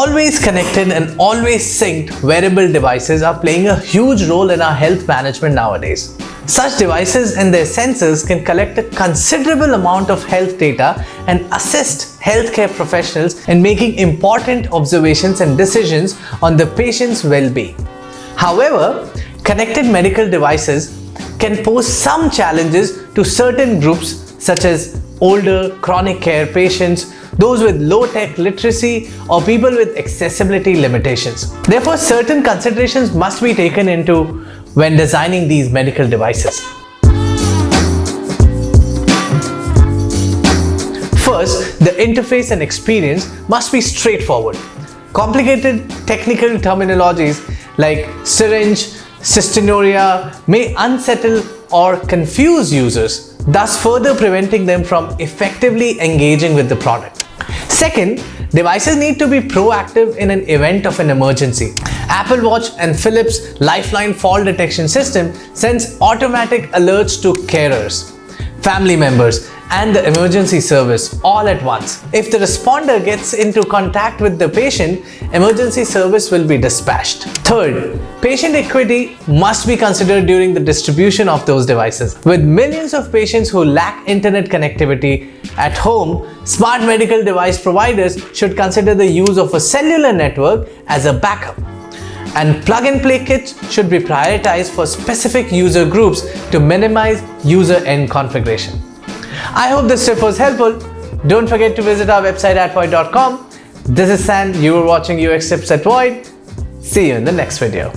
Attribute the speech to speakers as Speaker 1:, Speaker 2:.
Speaker 1: Always connected and always synced wearable devices are playing a huge role in our health management nowadays. Such devices and their sensors can collect a considerable amount of health data and assist healthcare professionals in making important observations and decisions on the patient's well-being. However, connected medical devices can pose some challenges to certain groups such as older chronic care patients, those with low-tech literacy, or people with accessibility limitations. Therefore, certain considerations must be taken into when designing these medical devices. First, the interface and experience must be straightforward. Complicated technical terminologies like syringe, cystinuria may unsettle or confuse users, thus further preventing them from effectively engaging with the product. Second, devices need to be proactive in an event of an emergency. Apple Watch and Philips Lifeline fall detection system sends automatic alerts to carers, family members, and the emergency service all at once. If the responder gets into contact with the patient, emergency service will be dispatched. Third, patient equity must be considered during the distribution of those devices. With millions of patients who lack internet connectivity at home, smart medical device providers should consider the use of a cellular network as a backup. And plug-and-play kits should be prioritized for specific user groups to minimize user end configuration. I hope this tip was helpful. Don't forget to visit our website at void.com. This is San. You were watching UX Tips at Void. See you in the next video.